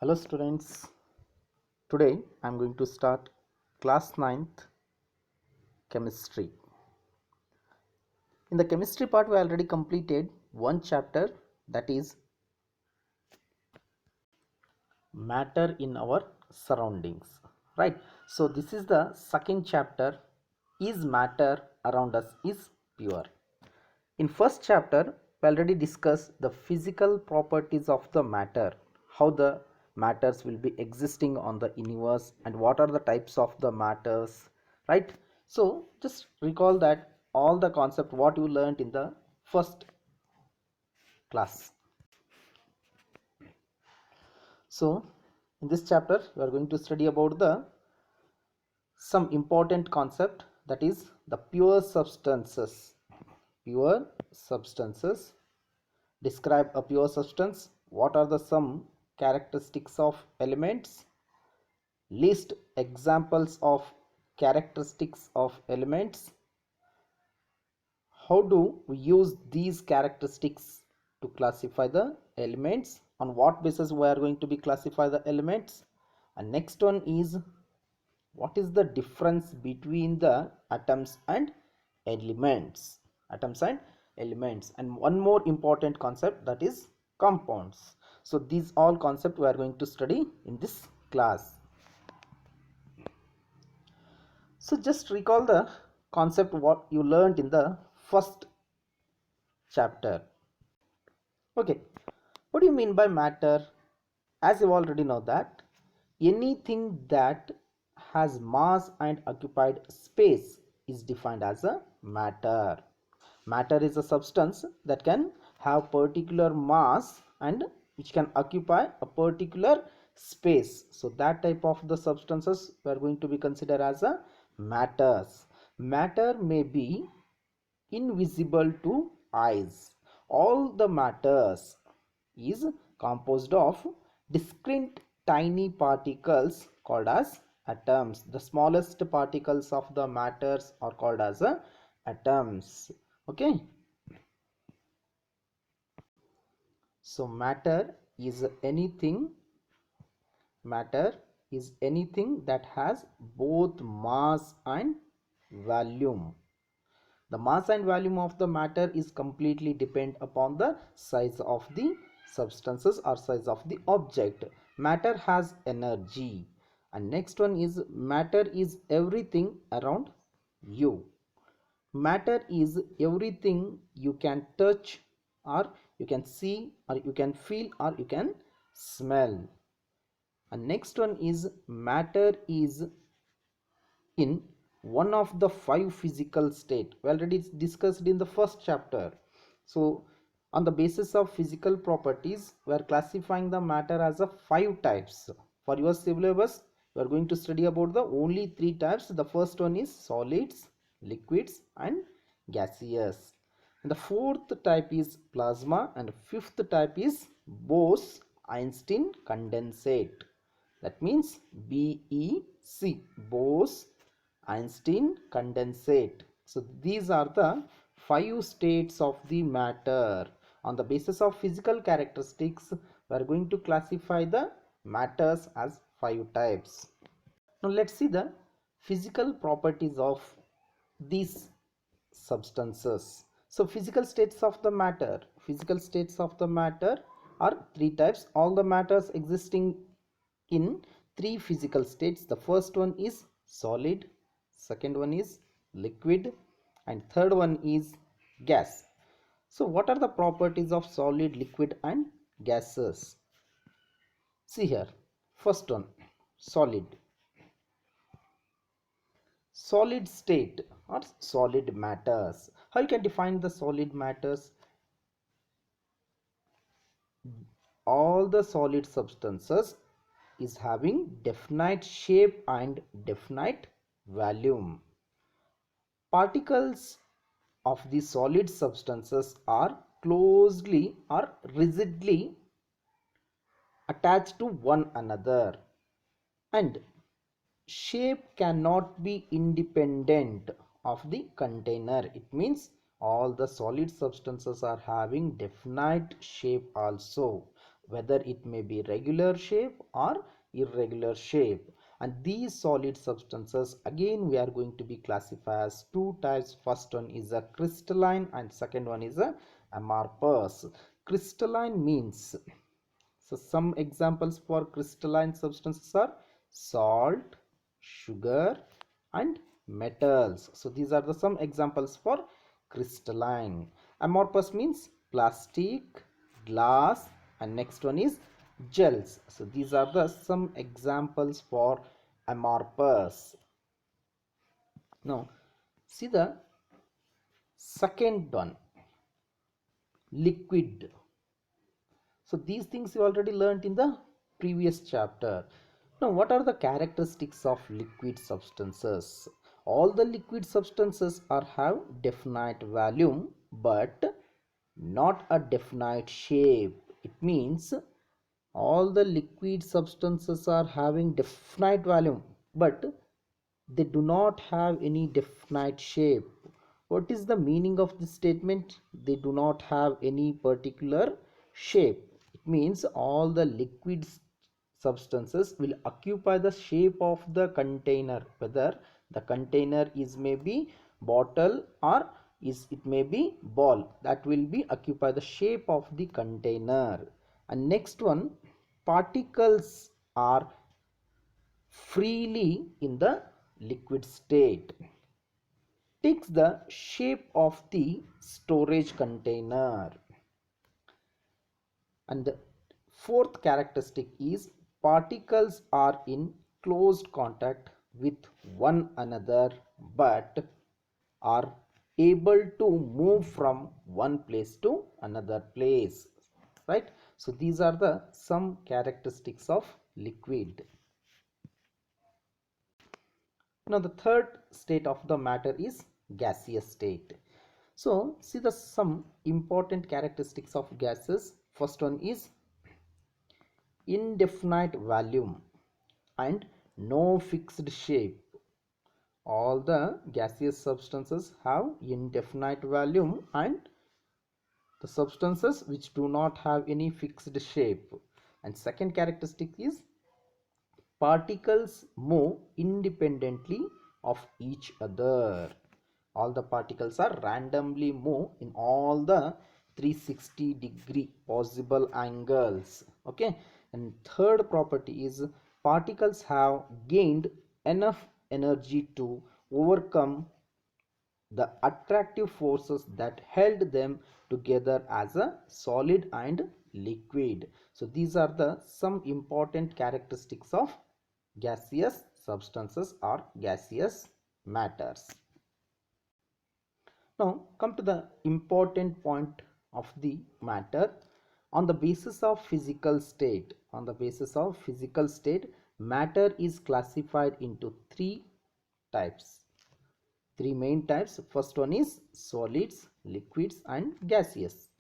Hello students, today I am going to start class 9th chemistry. In the chemistry part we already completed one chapter, that is matter in our surroundings, right? So this is the second chapter, is matter around us is pure. In first chapter we already discussed the physical properties of the matter, how the matters will be existing on the universe and what are the types of the matters, right? So just recall that all the concept what you learned in the first class. So in this chapter we are going to study about the some important concept, that is the pure substances. Pure substances. Describe a pure substance. What are the some characteristics of elements? List examples of characteristics of elements. How do we use these characteristics to classify the elements? On what basis we are going to be classify the elements? And next one is, what is the difference between the atoms and elements? Atoms and elements. And one more important concept, that is compounds. So these all concepts we are going to study in this class. So just recall the concept what you learned in the first chapter. Okay, what do you mean by matter? As you already know that anything that has mass and occupied space is defined as a matter. Matter is a substance that can have particular mass and which can occupy a particular space. So that type of the substances we are going to be considered as a matters. Matter may be invisible to eyes. All the matters is composed of discrete tiny particles called as atoms. The smallest particles of the matters are called as atoms. Okay. So matter is anything that has both mass and volume. The mass and volume of the matter is completely depend upon the size of the substances or size of the object. Matter has energy. And next one is, matter is everything around you. Matter is everything you can touch, or you can see, or you can feel, or you can smell. And next one is, matter is in one of the five physical state. We already discussed in the first chapter. So on the basis of physical properties we are classifying the matter as a five types. For your syllabus we are going to study about the only three types. The first one is solids, liquids and gaseous, and the fourth type is plasma, and fifth type is Bose-Einstein condensate. That means BEC, Bose-Einstein condensate. So these are the five states of the matter. On the basis of physical characteristics we are going to classify the matters as five types. Now let's see the physical properties of these substances. So physical states of the matter. Physical states of the matter are three types. All the matters existing in three physical states. The first one is solid, second one is liquid, and third one is gas. So what are the properties of solid, liquid and gases? See here, first one, solid. Solid state or solid matters. How you can define the solid matters? All the solid substances is having definite shape and definite volume. Particles of the solid substances are closely or rigidly attached to one another, and shape cannot be independent of the container. It means all the solid substances are having definite shape also. whether it may be regular shape or irregular shape. And these solid substances again we are going to be classified as two types. First one is a crystalline and second one is a amorphous. Crystalline means, so some examples for crystalline substances are salt, sugar and metals. So these are the some examples for crystalline. Amorphous means plastic, glass and next one is gels. So these are the some examples for amorphous. Now see the second one, liquid. So these things you already learnt in the previous chapter. Now what are the characteristics of liquid substances? All the liquid substances are have definite volume but not a definite shape. It means all the liquid substances are having definite volume but they do not have any definite shape. What is the meaning of this statement? They do not have any particular shape. It means all the liquid substances will occupy the shape of the container, whether the container is maybe bottle or is it may be ball, that will be occupy the shape of the container. And next one, particles are freely in the liquid state, takes the shape of the storage container. And the fourth characteristic is particles are in close contact with one another but are able to move from one place to another place, right? So these are the some characteristics of liquid. Now the third state of the matter is gaseous state. So see the some important characteristics of gases. First one is indefinite volume and no fixed shape. All the gaseous substances have indefinite volume and the substances which do not have any fixed shape. And second characteristic is particles move independently of each other. All the particles are randomly move in all the 360-degree possible angles. Okay. And third property is particles have gained enough energy to overcome the attractive forces that held them together as a solid and liquid. So these are the some important characteristics of gaseous substances or gaseous matters. Now come to the important point of the matter. On the basis of physical state, matter is classified into types three main types. First one is solids, liquids and gaseous.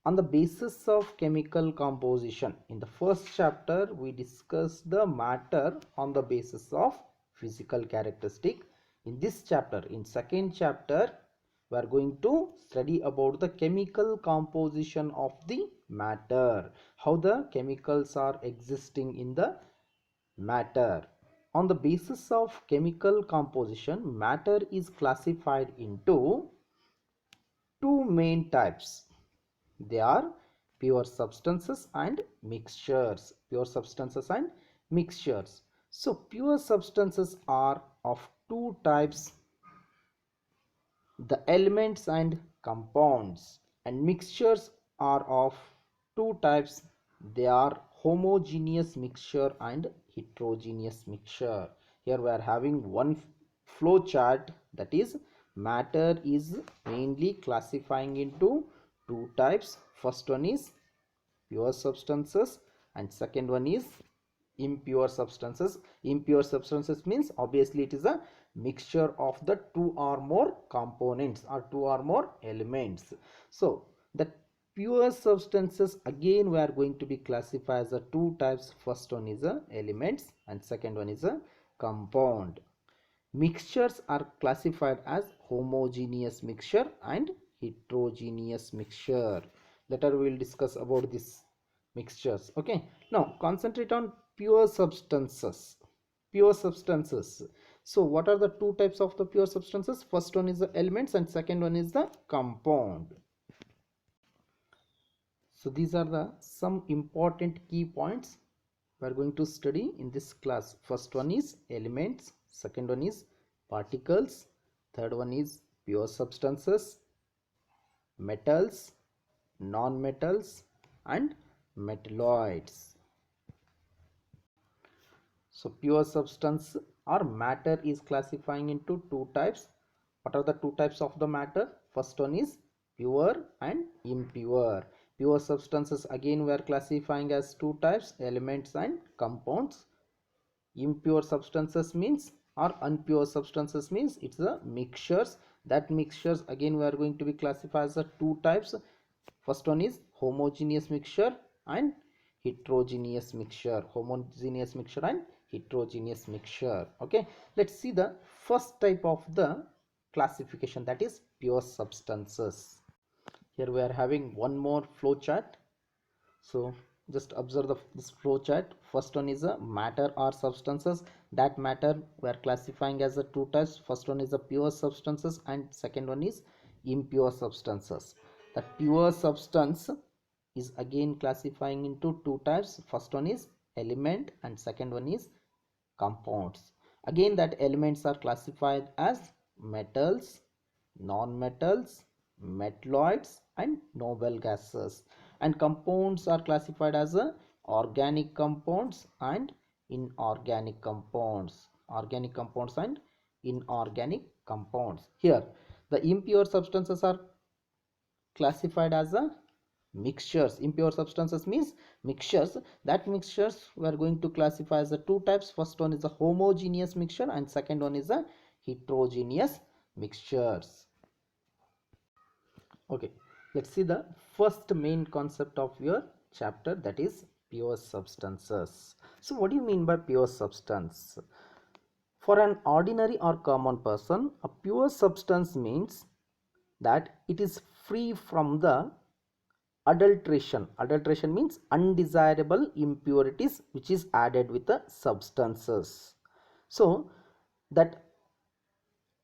On the basis of chemical composition, in the first chapter we discussed the matter on the basis of physical characteristic. In this chapter, in second chapter, we are going to study about the chemical composition of the matter, how the chemicals are existing in the matter. On the basis of chemical composition, matter is classified into two main types. They are pure substances and mixtures. So pure substances are of two types, the elements and compounds, and mixtures are of two types, they are homogeneous mixture and heterogeneous mixture. Here we are having one flow chart, that is matter is mainly classifying into two types. First one is pure substances and second one is impure substances. Impure substances means obviously it is a mixture of the two or more components or two or more elements. So the pure substances again we are going to be classified as a two types. First one is a elements and second one is a compound. Mixtures are classified as homogeneous mixture and heterogeneous mixture. Later we will discuss about this mixtures. Okay, now concentrate on pure substances. Pure substances. So what are the two types of the pure substances? First one is the elements and second one is the compound. So these are the some important key points we are going to study in this class. First one is elements, second one is particles, third one is pure substances, metals, non-metals and metalloids. So pure substance or matter is classifying into two types. What are the two types of the matter? First one is pure and impure. Pure substances again we are classifying as two types, elements and compounds. Impure substances means or unpure substances means it's the mixtures. That mixtures again we are going to be classified as the two types. First one is homogeneous mixture and heterogeneous mixture. Homogeneous mixture and heterogeneous mixture. Okay, let's see the first type of the classification, that is pure substances. Here we are having one more flow chart. So just observe this flow chart. First one is a matter or substances. That matter we are classifying as the two types. First one is the pure substances and second one is impure substances. The pure substance is again classifying into two types. First one is element and second one is compounds. Again that elements are classified as metals, non-metals, metalloids and noble gases, and compounds are classified as organic compounds and inorganic compounds. Organic compounds and inorganic compounds. Here the impure substances are classified as mixtures. Impure substances means mixtures. That mixtures we are going to classify as the two types. First one is a homogeneous mixture and second one is a heterogeneous mixtures. Okay, let's see the first main concept of your chapter, that is pure substances. So what do you mean by pure substance? For an ordinary or common person, a pure substance means that it is free from the adulteration. Adulteration means undesirable impurities which is added with the substances. So that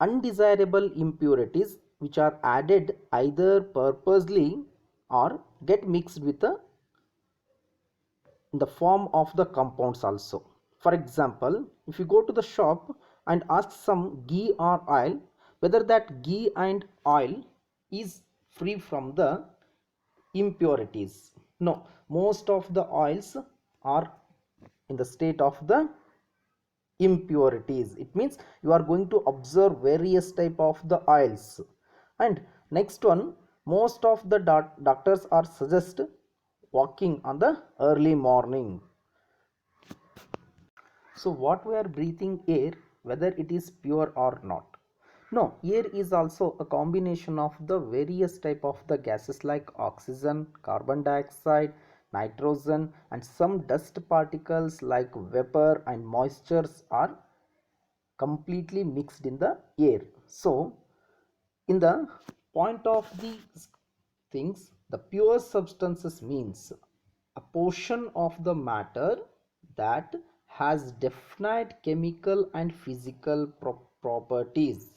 undesirable impurities which are added either purposely or get mixed with the in the form of the compounds also. For example, if you go to the shop and ask some ghee or oil, whether that ghee and oil is free from the impurities. No, most of the oils are in the state of the impurities. It means you are going to observe various type of the oils. And next one, most of the doctors are suggest walking on the early morning. So what we are breathing air, whether it is pure or not? No, air is also a combination of the various type of the gases like oxygen, carbon dioxide, nitrogen and some dust particles like vapor and moistures are completely mixed in the air. So in the point of these things, the pure substances means a portion of the matter that has definite chemical and physical properties.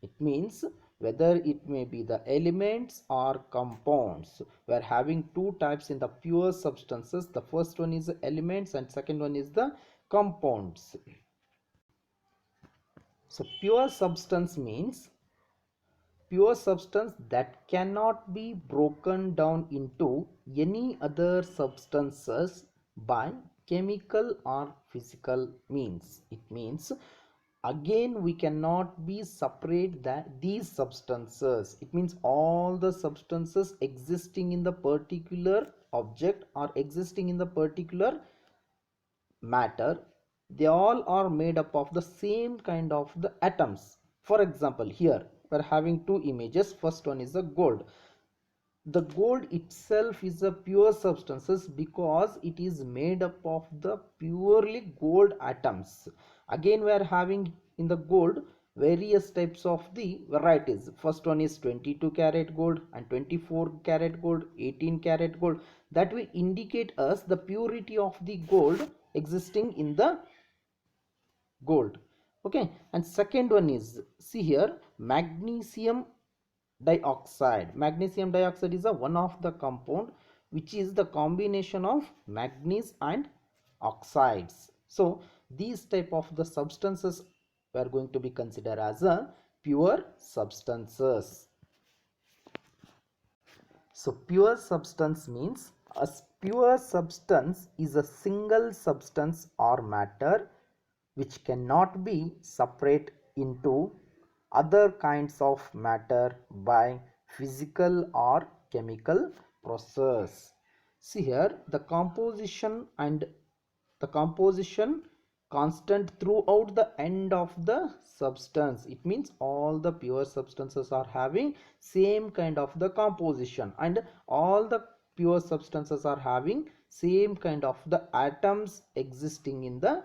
It means whether it may be the elements or compounds. We are having two types in the pure substances. The first one is the elements and second one is the compounds. So pure substance means pure substance that cannot be broken down into any other substances by chemical or physical means. It means again we cannot be separate these substances. It means all the substances existing in the particular object or existing in the particular matter, they all are made up of the same kind of the atoms. For example, here we are having two images. First one is the gold. The gold itself is a pure substances because it is made up of the purely gold atoms. Again we are having in the gold various types of the varieties. First one is 22 karat gold and 24 karat gold, 18 karat gold. That will indicate us the purity of the gold existing in the gold. Okay, and second one is, see here, magnesium dioxide. Magnesium dioxide is a one of the compound which is the combination of manganese and oxides. So these type of the substances we are going to be considered as a pure substances. So pure substance means a pure substance is a single substance or matter which cannot be separate into other kinds of matter by physical or chemical process. See here, the composition constant throughout the end of the substance. It means all the pure substances are having same kind of the composition, and all the pure substances are having same kind of the atoms existing in the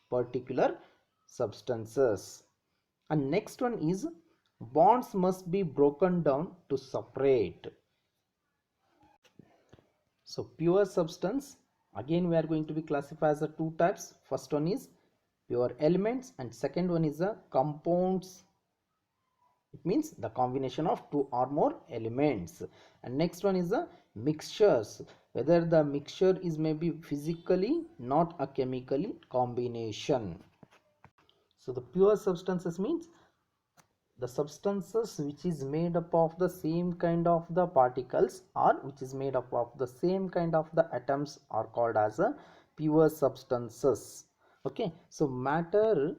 particular substances. And next one is, bonds must be broken down to separate. So pure substance, again we are going to be classified as a two types. First one is pure elements and second one is a compounds. It means the combination of two or more elements. And next one is a mixtures, whether the mixture is maybe physically not a chemically combination. So the pure substances means the substances which is made up of the same kind of the particles or which is made up of the same kind of the atoms are called as a pure substances. Okay, so matter,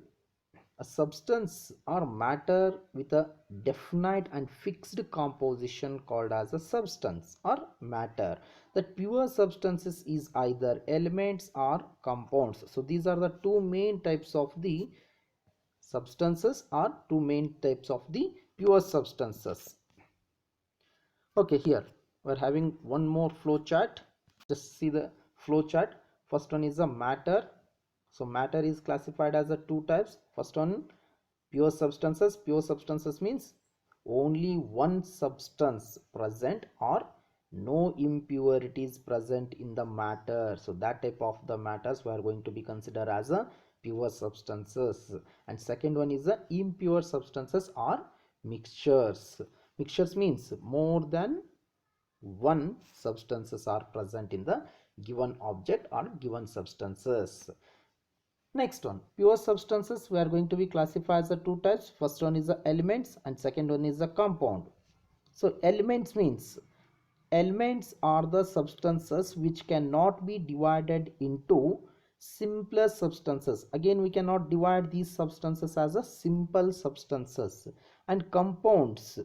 a substance or matter with a definite and fixed composition called as a substance or matter. That pure substances is either elements or compounds. So these are the two main types of the substances, are two main types of the pure substances. Okay, here we're having one more flow chart. Just see the flow chart. First one is a matter. So matter is classified as a two types. First one, pure substances. Pure substances means only one substance present or no impurities present in the matter. So that type of the matters we are going to be considered as a pure substances. And second one is the impure substances or mixtures. Mixtures means more than one substances are present in the given object or given substances. Next one, pure substances we are going to be classified as the two types. First one is the elements and second one is the compound. So elements means, elements are the substances which cannot be divided into simpler substances. Again we cannot divide these substances as a simple substances. And compounds,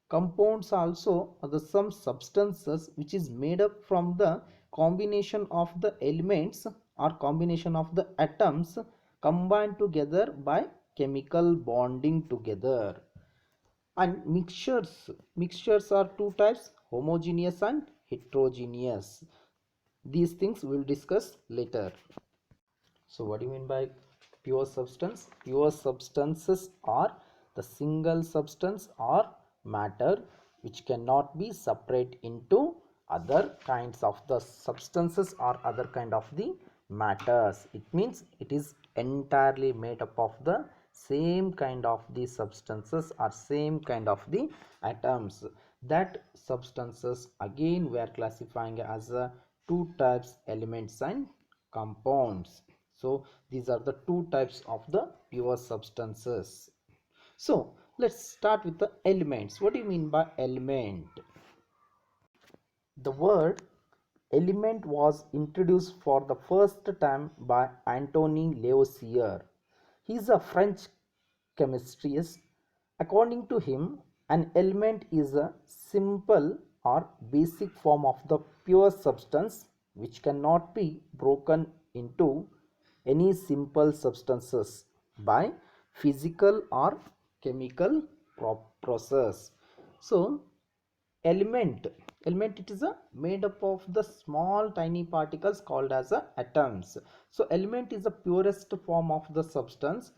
compounds also are the some substances which is made up from the combination of the elements or combination of the atoms combined together by chemical bonding together. And mixtures are two types, homogeneous and heterogeneous. These things we will discuss later. So what do you mean by pure substance? Pure substances are the single substance or matter which cannot be separate into other kinds of the substances or other kind of the matters. It means it is entirely made up of the same kind of the substances or same kind of the atoms. That substances again we are classifying as a two types, elements and compounds. So these are the two types of the pure substances. So let's start with the elements. What do you mean by element? The word element was introduced for the first time by Antoine Lavoisier. He is a French chemist. According to him, an element is a simple or basic form of the pure substance which cannot be broken into any simple substances by physical or chemical process. So element, it is a made up of the small tiny particles called as a atoms. So element is the purest form of the substance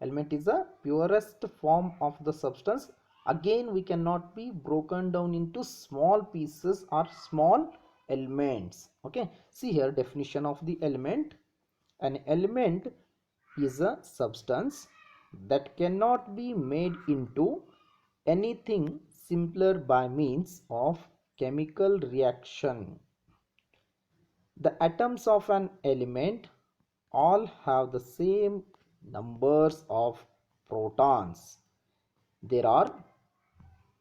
Element is the purest form of the substance. Again, we cannot be broken down into small pieces or small elements. Okay, see here definition of the element. An element is a substance that cannot be made into anything simpler by means of chemical reaction. The atoms of an element all have the same numbers of protons. There are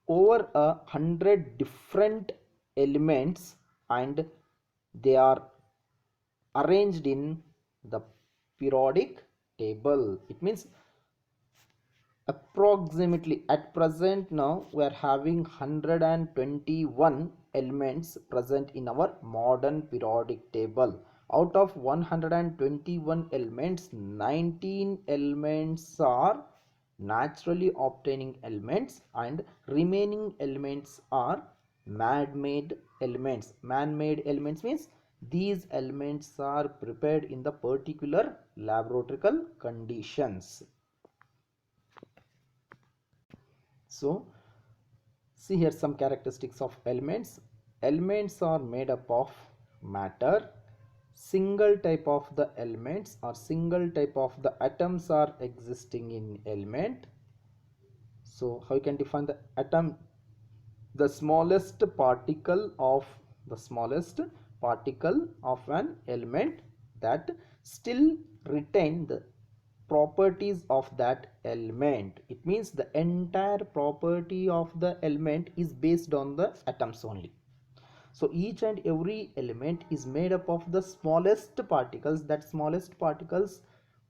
over 100 different elements and they are arranged in the periodic table. It means approximately at present now we are having 121 elements present in our modern periodic table. Out of 121 elements, 19 elements are naturally obtaining elements and remaining elements are man-made elements. Man-made elements means these elements are prepared in the particular laboratory conditions. So see here some characteristics of elements. Elements are made up of matter. Single type of the elements or single type of the atoms are existing in element. So how you can define the atom? The smallest particle of an element that still retain the properties of that element. It means the entire property of the element is based on the atoms only. So each and every element is made up of the smallest particles. That smallest particles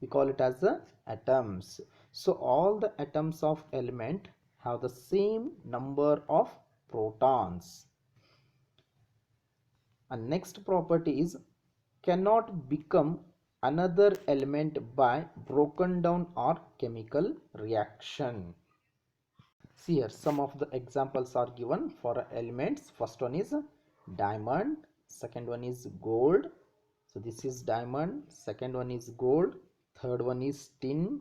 we call it as the atoms. So all the atoms of element have the same number of protons. And next property is cannot become another element by broken down or chemical reaction. See here some of the examples are given for elements. First one is diamond, second one is gold. So this is diamond, second one is gold, third one is tin,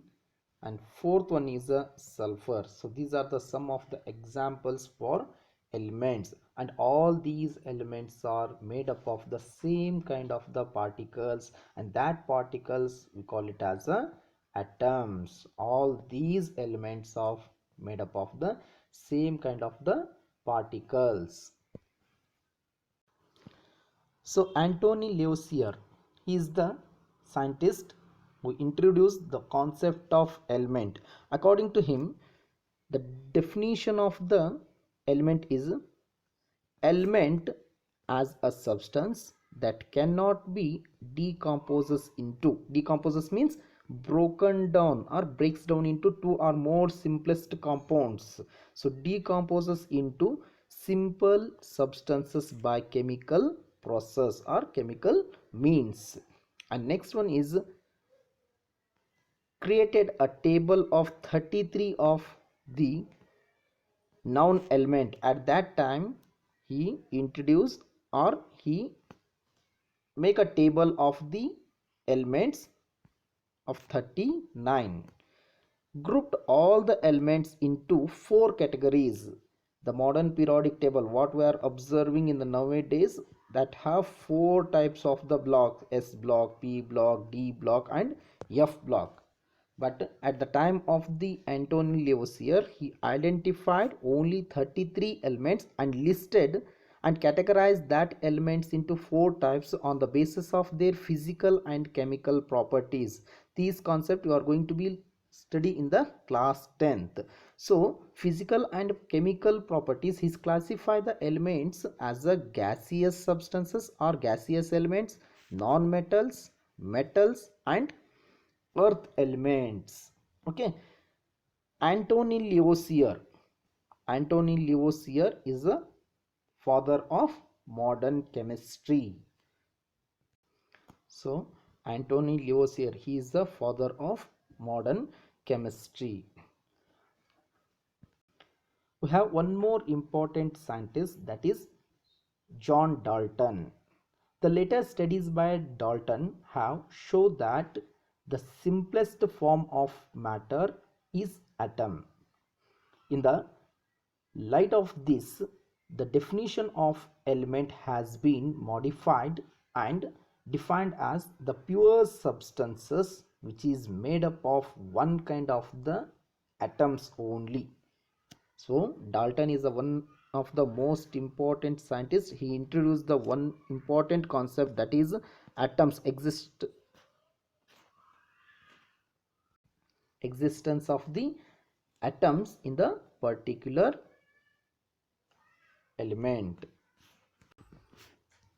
and fourth one is a sulfur. So these are the some of the examples for elements, and all these elements are made up of the same kind of the particles, and that particles we call it as a atoms. All these elements are made up of the same kind of the particles. So Antony Lavoisier, he is the scientist who introduced the concept of element. According to him, the definition of the element is element as a substance that cannot be decomposes means broken down or breaks down into two or more simplest compounds. So decomposes into simple substances by chemical process or chemical means. And next one is created a table of 33 of the noun element. At that time he introduced or he make a table of the elements of 39, grouped all the elements into four categories. The modern periodic table what we are observing in the nowadays that have four types of the blocks: S block, P block, D block and F block. But at the time of the Antony Lavoisier, he identified only 33 elements and listed and categorized that elements into four types on the basis of their physical and chemical properties. These concepts you are going to be study in the class 10th. So physical and chemical properties, he classify the elements as a gaseous substances or gaseous elements, non-metals, metals and earth elements. Okay, Antony Lavoisier. Antony Lavoisier is the father of modern chemistry. So Antony Lavoisier, he is the father of modern chemistry. We have one more important scientist, that is John Dalton. The latest studies by Dalton have shown that The simplest form of matter is atom. In the light of this, the definition of element has been modified and defined as the pure substances which is made up of one kind of the atoms only. So Dalton is the one of the most important scientists. He introduced the one important concept, that is atoms existence of the atoms in the particular element.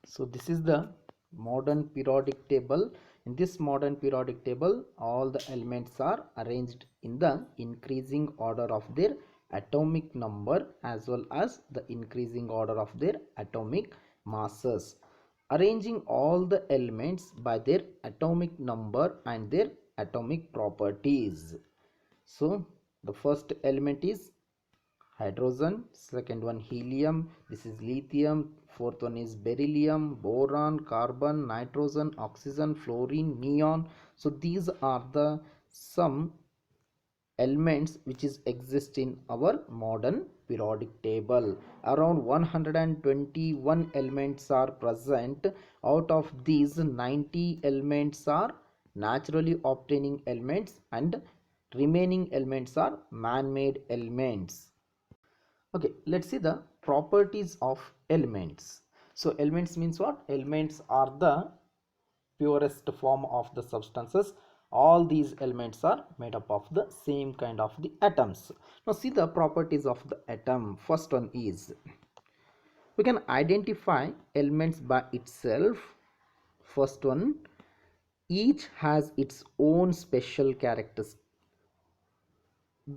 So this is the modern periodic table. In this modern periodic table, all the elements are arranged in the increasing order of their atomic number as well as the increasing order of their atomic masses. Arranging all the elements by their atomic number and their atomic properties. So the first element is hydrogen, second one helium, this is lithium, fourth one is beryllium, boron, carbon, nitrogen, oxygen, fluorine, neon. So these are the some elements which is exist in our modern periodic table. Around 121 elements are present. Out of these, 90 elements are naturally obtaining elements and remaining elements are man-made elements. Okay, let's see the properties of elements. So elements means what? Elements are the purest form of the substances. All these elements are made up of the same kind of the atoms. Now see the properties of the atom. First one is, we can identify elements by itself. First one, each has its own special characteristics.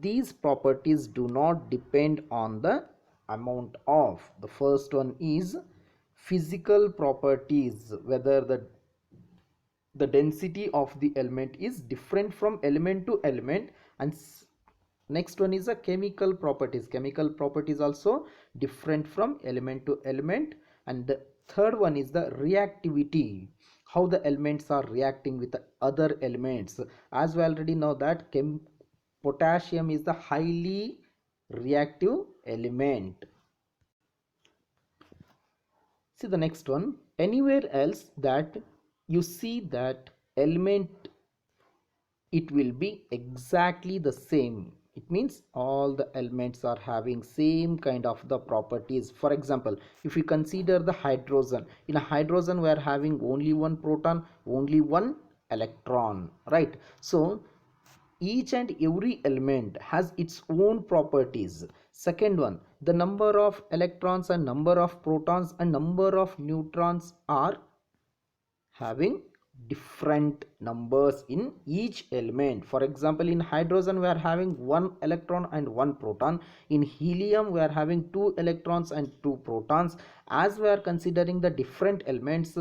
These properties do not depend on the amount of. The first one is physical properties, whether the density of the element is different from element to element. And next one is a chemical properties. Chemical properties also different from element to element. And the third one is the reactivity, how the elements are reacting with the other elements. As we already know that potassium is the highly reactive element. See the next one. Anywhere else that you see that element, it will be exactly the same. It means all the elements are having same kind of the properties. For example, if we consider the hydrogen, in a hydrogen we are having only one proton, only one electron, right? So each and every element has its own properties. Second one, the number of electrons and number of protons and number of neutrons are having different numbers in each element. For example, in hydrogen we are having one electron and one proton. In helium we are having two electrons and two protons. As we are considering the different elements,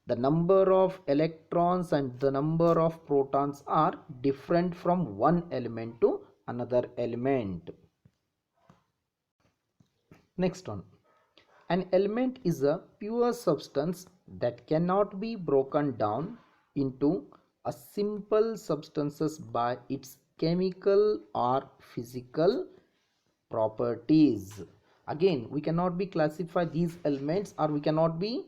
the number of electrons and the number of protons are different from one element to another element. Next one, an element is a pure substance that cannot be broken down into a simple substances by its chemical or physical properties. Again, we cannot be classify these elements, or we cannot be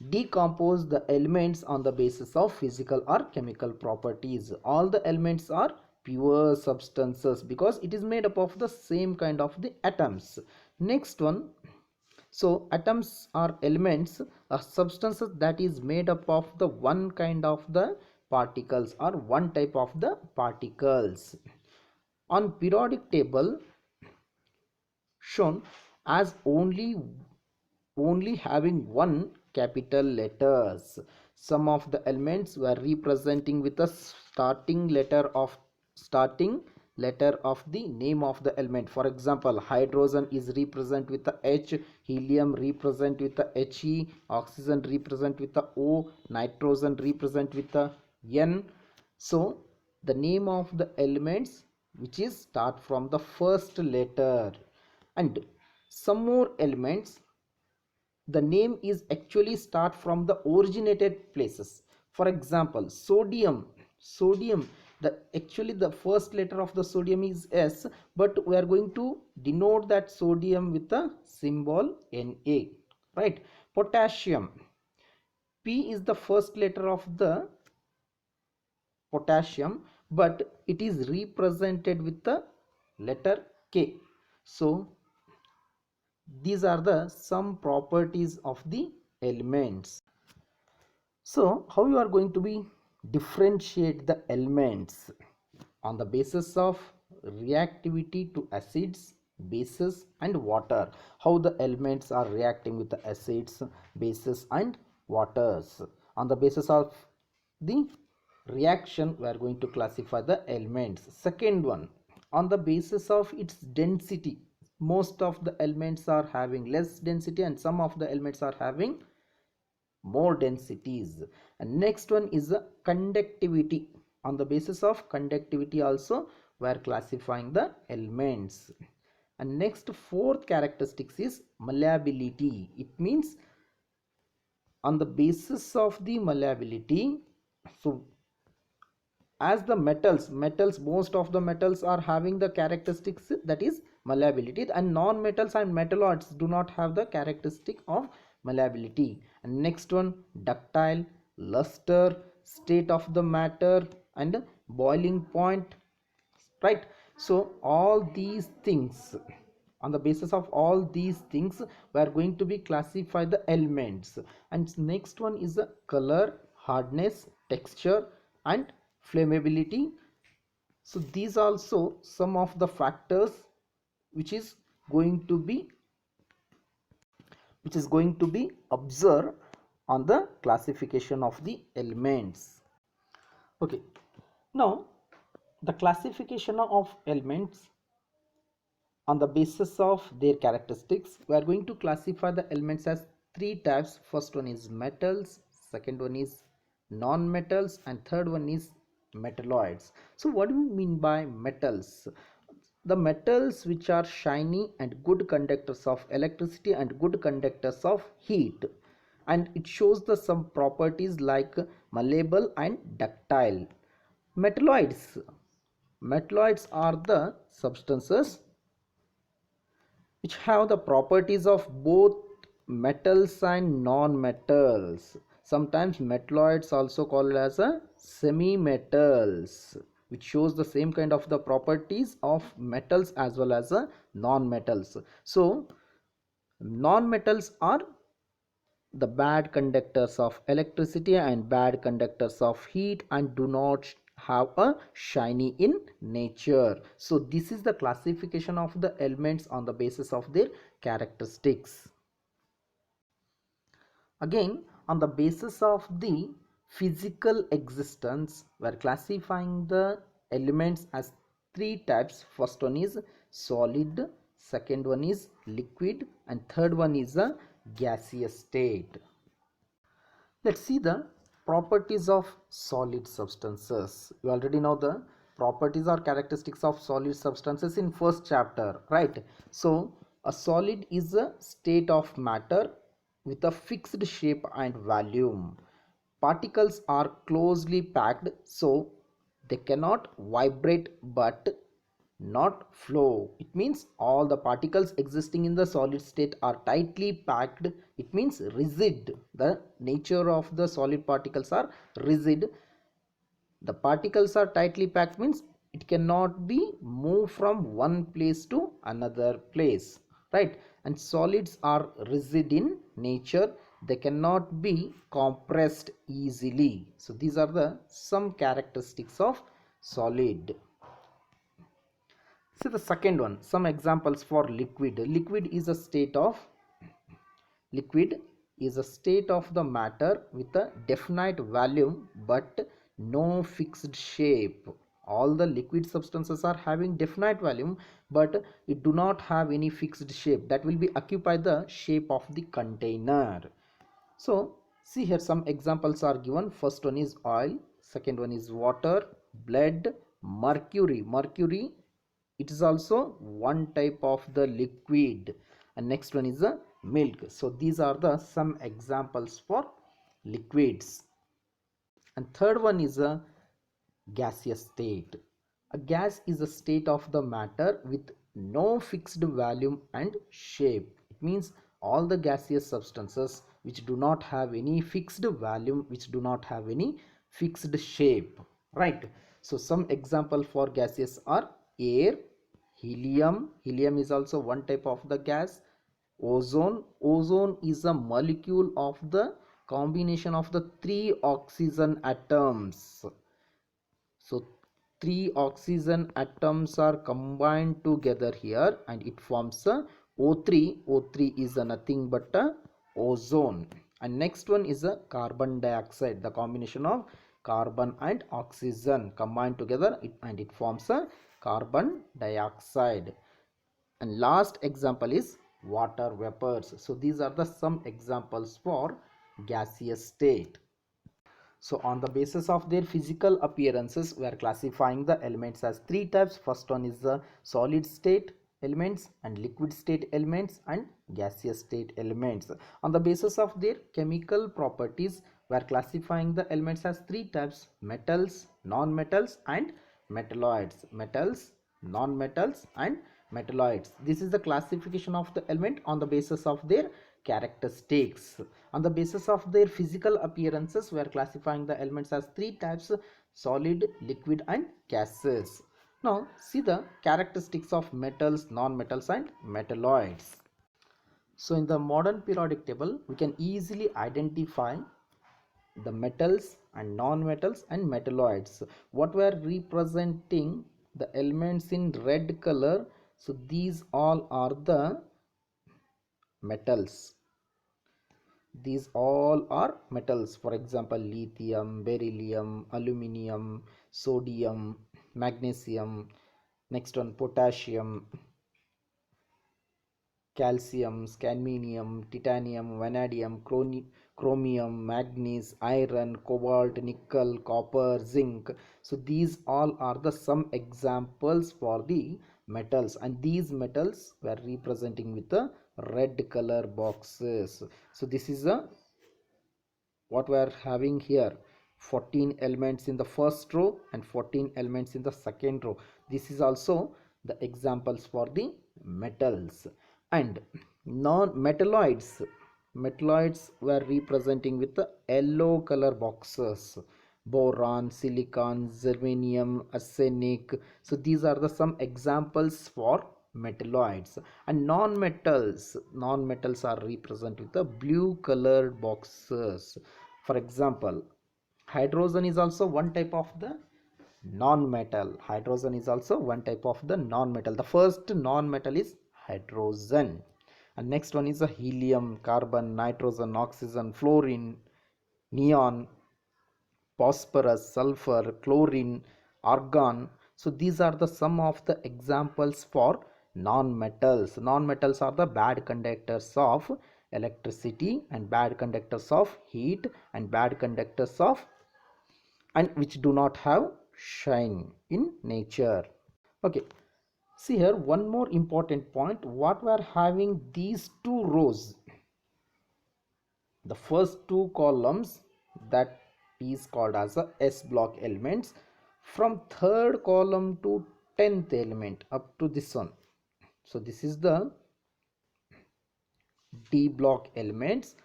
decompose the elements on the basis of physical or chemical properties. All the elements are pure substances because it is made up of the same kind of the atoms. Next one, so atoms are elements, substances that is made up of the one kind of the particles or one type of the particles. On periodic table shown as only having one capital letters. Some of the elements were representing with a starting letter of the name of the element. For example, hydrogen is represent with the H, helium represent with the He, oxygen represent with the O, nitrogen represent with the N. So the name of the elements which is start from the first letter. And some more elements, the name is actually start from the originated places. For example, sodium, the actually the first letter of the sodium is S, but we are going to denote that sodium with the symbol Na, right? Potassium, P is the first letter of the potassium, but it is represented with the letter K. So these are the some properties of the elements. So how you are going to be differentiate the elements on the basis of reactivity to acids, bases and water. How the elements are reacting with the acids, bases and waters. On the basis of the reaction, we are going to classify the elements. Second one, on the basis of its density. Most of the elements are having less density and some of the elements are having more densities. And next one is the conductivity. On the basis of conductivity also we are classifying the elements. And next, fourth characteristics is malleability. It means on the basis of the malleability, so as the metals, most of the metals are having the characteristics that is malleability, and non-metals and metalloids do not have the characteristic of malleability. And next one, ductile, luster, state of the matter and boiling point, right? So all these things, on the basis of all these things we are going to be classify the elements. And next one is the color, hardness, texture and flammability. So these also some of the factors which is going to be observed on the classification of the elements. Okay, now the classification of elements on the basis of their characteristics, we are going to classify the elements as three types. First one is metals, second one is non-metals and third one is metalloids. So what do we mean by metals? The metals which are shiny and good conductors of electricity and good conductors of heat, and it shows the some properties like malleable and ductile. Metalloids are the substances which have the properties of both metals and non-metals. Sometimes metalloids also called as a semi-metals, which shows the same kind of the properties of metals as well as a non-metals. So non-metals are the bad conductors of electricity and bad conductors of heat and do not have a shiny in nature. So this is the classification of the elements on the basis of their characteristics. Again, on the basis of the physical existence, we are classifying the elements as three types. First one is solid, second one is liquid and third one is a gaseous state. Let's see the properties of solid substances. You already know the properties or characteristics of solid substances in first chapter, right? So a solid is a state of matter with a fixed shape and volume. Particles are closely packed, so they cannot vibrate but not flow. It means all the particles existing in the solid state are tightly packed. It means rigid. The nature of the solid particles are rigid. The particles are tightly packed means it cannot be moved from one place to another place, right? And solids are rigid in nature. They cannot be compressed easily. So these are the some characteristics of solid. So the second one, some examples for liquid. Liquid is a state of the matter with a definite volume but no fixed shape. All the liquid substances are having definite volume but it do not have any fixed shape that will be occupy the shape of the container. So see here some examples are given. First one is oil, second one is water, blood, mercury. It is also one type of the liquid. And next one is the milk. So these are the some examples for liquids. And third one is a gaseous state. A gas is a state of the matter with no fixed volume and shape. It means all the gaseous substances which do not have any fixed volume, which do not have any fixed shape, right? So some example for gaseous are air, helium. Helium is also one type of the gas. Ozone is a molecule of the combination of the three oxygen atoms. So three oxygen atoms are combined together here and it forms a O3. O3 is a nothing but a ozone. And next one is a carbon dioxide. The combination of carbon and oxygen combined together and it forms a carbon dioxide. And last example is water vapors. So these are the some examples for gaseous state. So on the basis of their physical appearances, we are classifying the elements as three types. First one is the solid state elements and liquid state elements and gaseous state elements. On the basis of their chemical properties, we are classifying the elements as three types: metals, non-metals and metalloids. Metals, non-metals and metalloids. This is the classification of the element on the basis of their characteristics. On the basis of their physical appearances, we are classifying the elements as three types: solid, liquid and gases. Now see the characteristics of metals, non-metals and metalloids. So in the modern periodic table, we can easily identify the metals and non-metals and metalloids. What we are representing the elements in red color, so these all are the metals. These all are metals. For example, lithium, beryllium, aluminium, sodium, magnesium. Next one, potassium, calcium, cadmium, titanium, vanadium, chromium, manganese, iron, cobalt, nickel, copper, zinc. So these all are the some examples for the metals, and these metals were representing with the red color boxes. So this is a what we are having here: 14 elements in the first row and 14 elements in the second row. This is also the examples for the metals. And non-metalloids were representing with the yellow color boxes: boron, silicon, germanium, arsenic. So these are the some examples for metalloids. And non-metals are represented with the blue colored boxes. For example, hydrogen is also one type of the non-metal. Hydrogen is also one type of the non-metal. The first non-metal is hydrogen. And next one is a helium, carbon, nitrogen, oxygen, fluorine, neon, phosphorus, sulfur, chlorine, argon. So these are the some of the examples for non-metals. Non-metals are the bad conductors of electricity and bad conductors of heat and bad conductors of and which do not have shine in nature. Okay, see here one more important point. What we are having these two rows, the first two columns, that is called as a S block elements. From third column to 10th element up to this one, so this is the D block elements,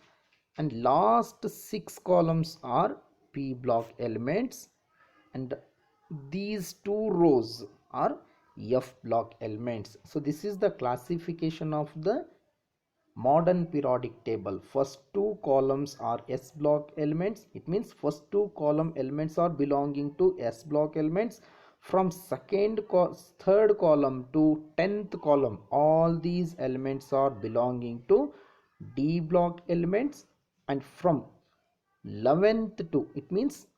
and last 6 columns are P block elements, and these two rows are F block elements. So this is the classification of the modern periodic table. First two columns are S block elements. It means first two column elements are belonging to S block elements. From third column to 10th column, all these elements are belonging to D block elements. And from 11th to, it means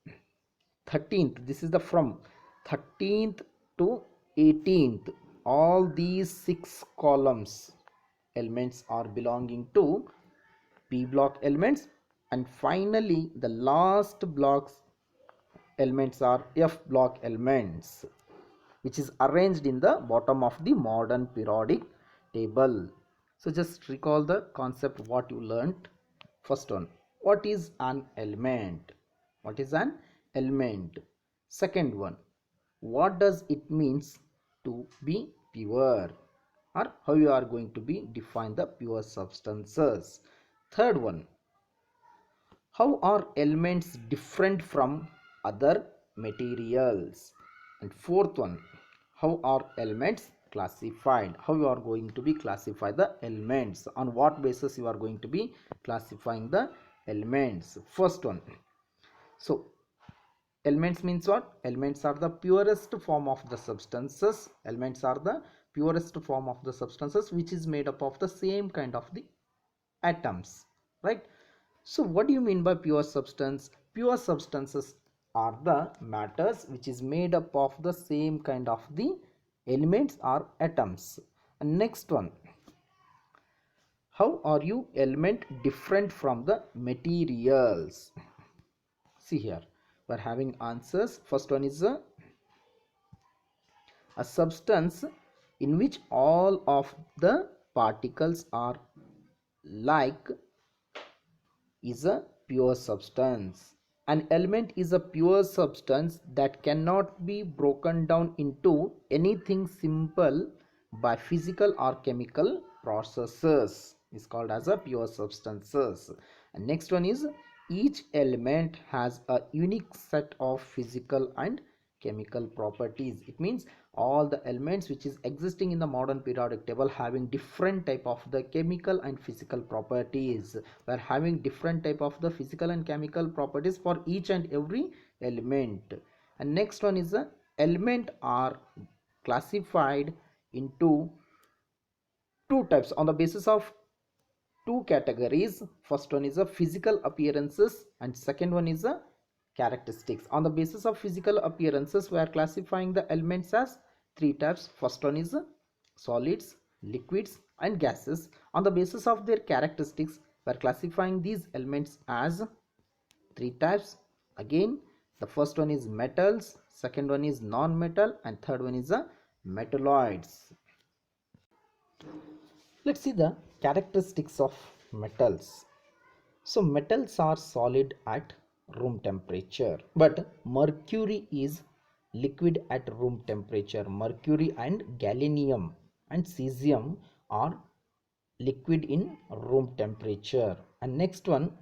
13th, this is the from 13th to 18th, all these 6 columns elements are belonging to P block elements. And finally the last blocks elements are F block elements, which is arranged in the bottom of the modern periodic table. So just recall the concept what you learnt. First one, what is an element? What is an element. Second one, what does it means to be pure, or how you are going to be define the pure substances. Third one, how are elements different from other materials? And fourth one, how are elements classified? How you are going to be classify the elements? On what basis you are going to be classifying the elements? First one, so elements means what? Elements are the purest form of the substances. Elements are the purest form of the substances which is made up of the same kind of the atoms, right? So what do you mean by pure substance? Pure substances are the matters which is made up of the same kind of the elements or atoms. And next one, how are you element different from the materials? See here, we are having answers. First one is a substance in which all of the particles are like is a pure substance. An element is a pure substance that cannot be broken down into anything simple by physical or chemical processes. Is called as a pure substances. And next one is each element has a unique set of physical and chemical properties. It means all the elements which is existing in the modern periodic table having different type of the chemical and physical properties. We are having different type of the physical and chemical properties for each and every element. And next one is the element are classified into two types on the basis of two categories. First one is a physical appearances and second one is a characteristics. On the basis of physical appearances, we are classifying the elements as three types. First one is solids, liquids and gases. On the basis of their characteristics, we are classifying these elements as three types. Again, the first one is metals, second one is non-metal and third one is metalloids. Let's see the characteristics of metals. So metals are solid at room temperature, but mercury is liquid at room temperature. Mercury and gallium and cesium are liquid in room temperature. And next one,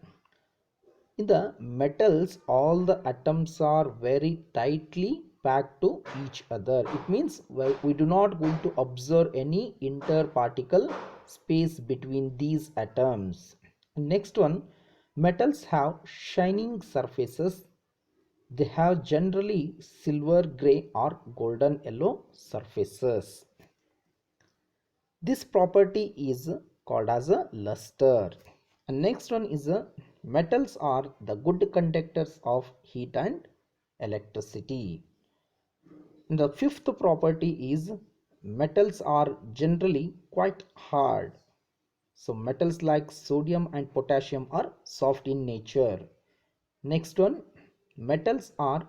in the metals all the atoms are very tightly packed to each other. It means we do not going to observe any interparticle space between these atoms. Next one, metals have shining surfaces. They have generally silver gray or golden yellow surfaces. This property is called as a luster. And next one is metals are the good conductors of heat and electricity. And the fifth property is metals are generally quite hard. So metals like sodium and potassium are soft in nature. Next one, metals are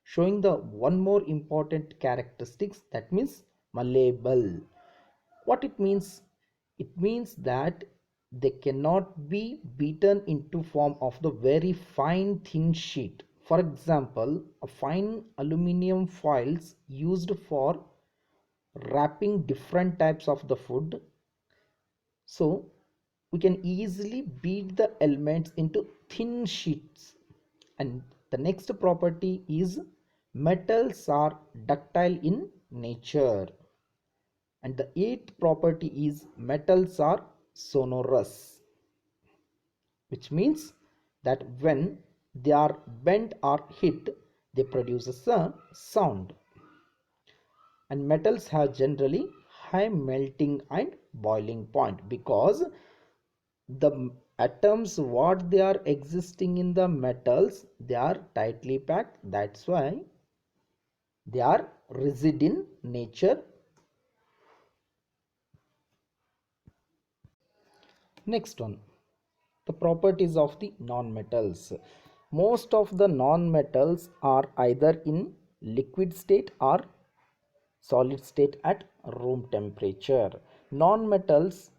showing the one more important characteristics, that means malleable. What it means? It means that they cannot be beaten into form of the very fine thin sheet. For example, a fine aluminum foils used for wrapping different types of the food. So we can easily beat the elements into thin sheets. And the next property is metals are ductile in nature. And the eighth property is metals are sonorous, which means that when they are bent or hit, they produce a sound. And metals have generally high melting and boiling point because the atoms what they are existing in the metals, they are tightly packed. That's why they are rigid in nature. Next one, the properties of the non-metals. Most of the non-metals are either in liquid state or solid state at room temperature. Non-metals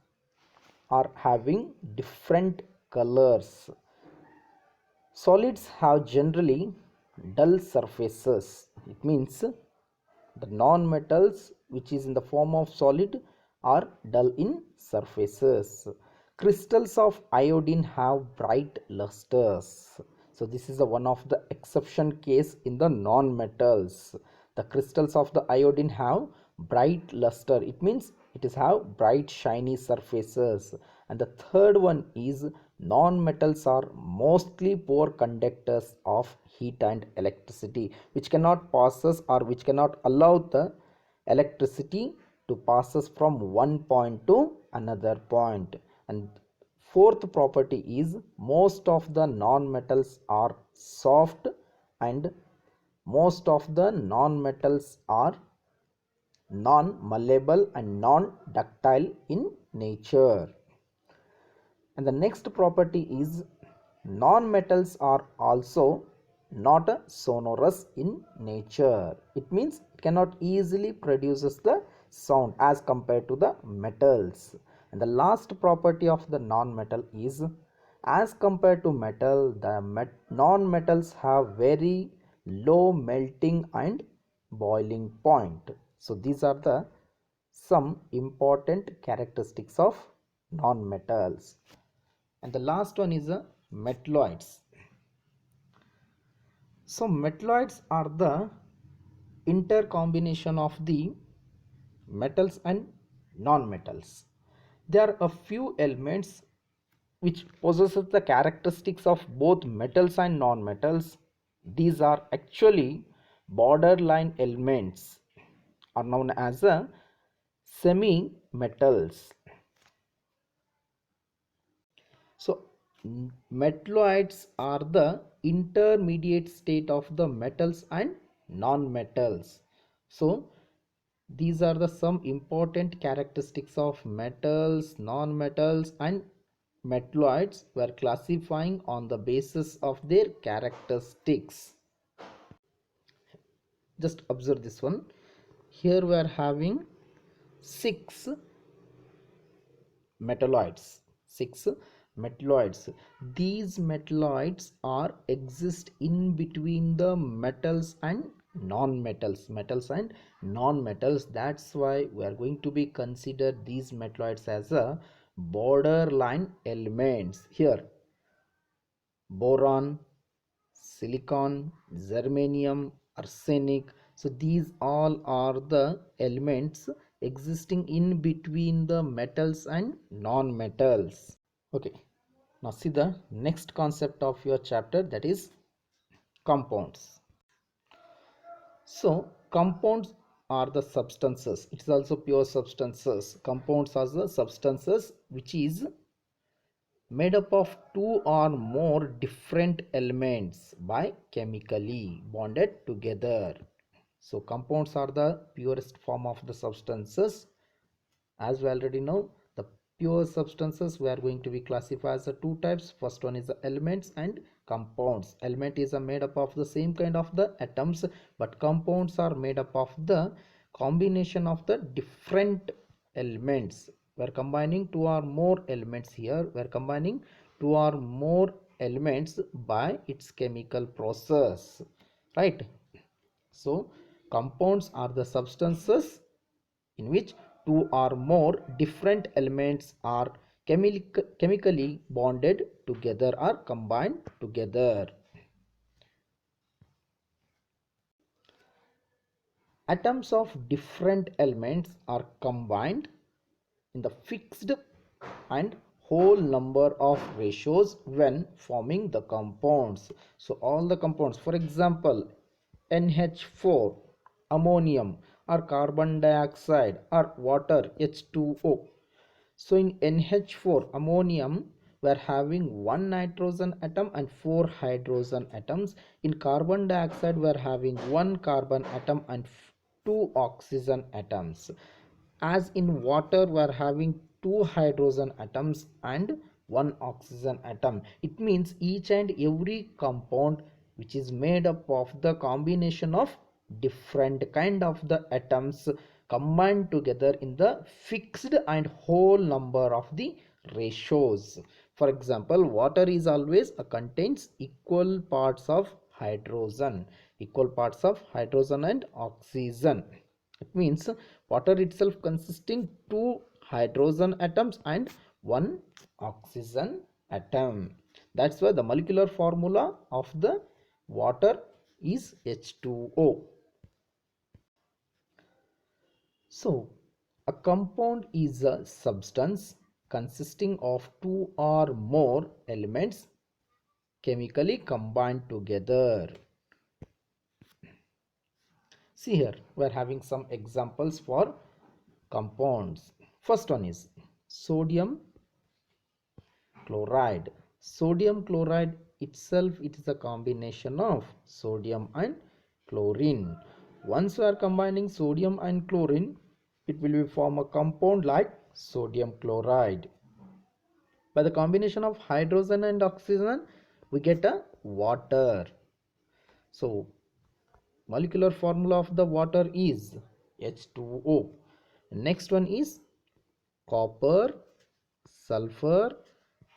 are having different colors. Solids have generally dull surfaces. It means the non-metals which is in the form of solid are dull in surfaces. Crystals of iodine have bright lusters. So this is the one of the exception case in the non-metals. The crystals of the iodine have bright luster. It means it is have bright shiny surfaces. And the third one is non-metals are mostly poor conductors of heat and electricity, which cannot passes or which cannot allow the electricity to passes from one point to another point. And fourth property is most of the non-metals are soft, and most of the non-metals are non-malleable and non-ductile in nature. And the next property is non-metals are also not sonorous in nature. It means it cannot easily produces the sound as compared to the metals. And the last property of the non-metal is as compared to metal, the non-metals have very low melting and boiling point. So these are the some important characteristics of non-metals. And the last one is the metalloids. So metalloids are the intercombination of the metals and non-metals. There are a few elements which possesses the characteristics of both metals and non-metals. These are actually borderline elements, are known as semi-metals. So metalloids are the intermediate state of the metals and non-metals. So these are the some important characteristics of metals, non-metals and metalloids. We are classifying on the basis of their characteristics. Just observe this one. Here we are having six metalloids. These metalloids are exist in between the metals and non-metals. That's why we are going to be consider these metalloids as a borderline elements. Here boron, silicon, germanium, arsenic. So these all are the elements existing in between the metals and non-metals. Okay, now see the next concept of your chapter, that is compounds. So compounds are the substances. It is also pure substances. Compounds are the substances which is made up of two or more different elements by chemically bonded together. So compounds are the purest form of the substances. As we already know, the pure substances we are going to be classified as the two types. First one is the elements and compounds. Element is made up of the same kind of the atoms, but compounds are made up of the combination of the different elements. We are combining two or more elements. Here we are combining two or more elements by its chemical process, right? So compounds are the substances in which two or more different elements are chemically bonded together or combined together. Atoms of different elements are combined in the fixed and whole number of ratios when forming the compounds. So all the compounds, for example NH4, ammonium, or carbon dioxide, or water H2O. So in NH4 ammonium we are having one nitrogen atom and four hydrogen atoms. In carbon dioxide we are having one carbon atom and two oxygen atoms. As in water we are having two hydrogen atoms and one oxygen atom. It means each and every compound which is made up of the combination of different kind of the atoms combined together in the fixed and whole number of the ratios. For example, water is always contains equal parts of hydrogen, equal parts of hydrogen and oxygen. It means water itself consisting two hydrogen atoms and one oxygen atom. That's why the molecular formula of the water is H2O. So, a compound is a substance consisting of two or more elements chemically combined together. See here, we are having some examples for compounds. First one is sodium chloride. Sodium chloride itself, it is a combination of sodium and chlorine. Once we are combining sodium and chlorine, it will form a compound like sodium chloride. By the combination of hydrogen and oxygen, we get a water. So molecular formula of the water is H2O. Next one is copper, sulfur,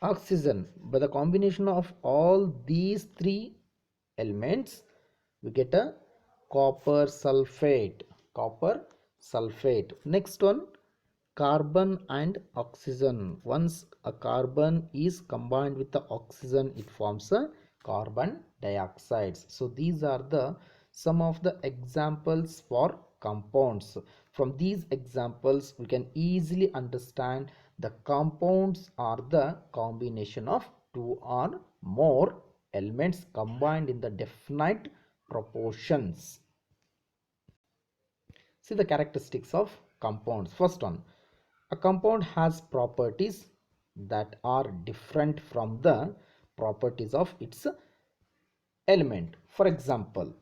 oxygen. By the combination of all these three elements, we get a copper sulfate. Copper sulfate. Next one, carbon and oxygen. Once a carbon is combined with the oxygen, it forms a carbon dioxide. So these are the some of the examples for compounds. From these examples, we can easily understand the compounds are the combination of two or more elements combined in the definite proportions. See the characteristics of compounds. First one, a compound has properties that are different from the properties of its element. For example,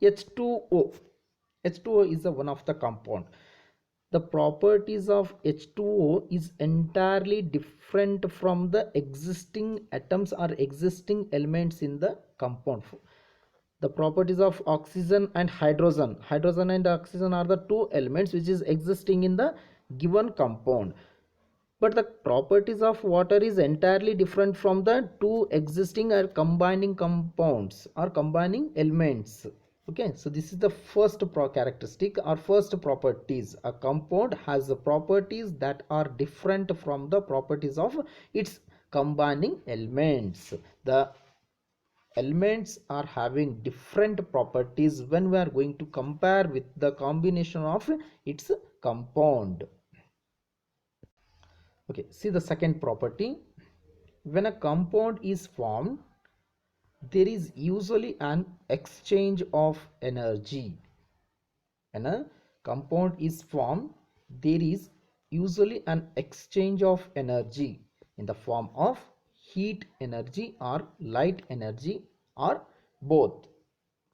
H2O. H2O is one of the compound. The properties of H2O is entirely different from the existing atoms or existing elements in the compound. The properties of oxygen and hydrogen and oxygen are the two elements which is existing in the given compound, but the properties of water is entirely different from the two existing or combining compounds or combining elements. Okay, so this is the first characteristic or first properties. A compound has the properties that are different from the properties of its combining elements. The elements are having different properties when we are going to compare with the combination of its compound. Okay, see the second property. When a compound is formed, there is usually an exchange of energy. When a compound is formed, there is usually an exchange of energy in the form of heat energy or light energy or both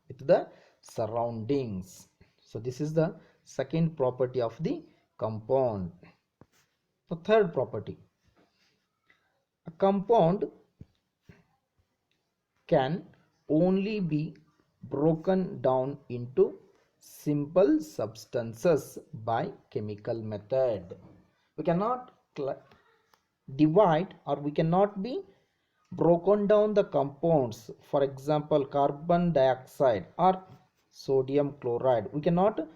with the surroundings. So this is the second property of the compound. The third property, a compound can only be broken down into simple substances by chemical method. We cannot divide or we cannot be broken down the compounds. For example, carbon dioxide or sodium chloride, we cannot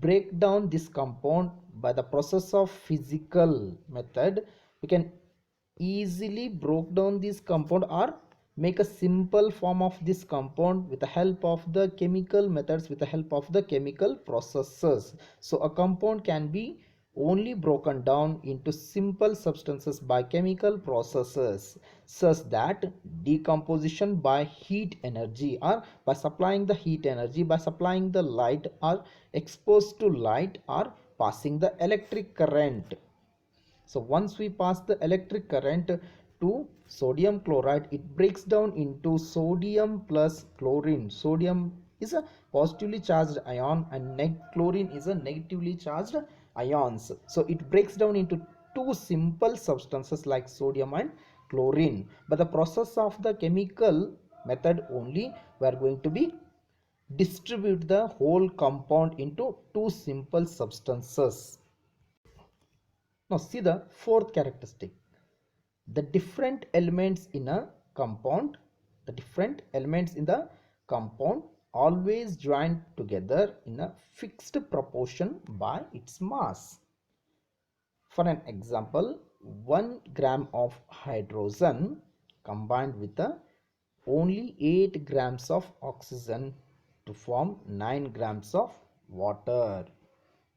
break down this compound by the process of physical method. We can easily broke down this compound or make a simple form of this compound with the help of the chemical methods, with the help of the chemical processes. So a compound can be only broken down into simple substances by chemical processes, such that decomposition by heat energy or by supplying the heat energy, by supplying the light or exposed to light or passing the electric current. So once we pass the electric current to sodium chloride, it breaks down into sodium plus chlorine. Sodium is a positively charged ion and chlorine is a negatively charged ions. So it breaks down into two simple substances like sodium and chlorine. But the process of the chemical method only, we are going to be distribute the whole compound into two simple substances. Now see the fourth characteristic. The different elements in a compound, The different elements in the compound always join together in a fixed proportion by its mass. For an example, 1 gram of hydrogen combined with only 8 grams of oxygen to form 9 grams of water.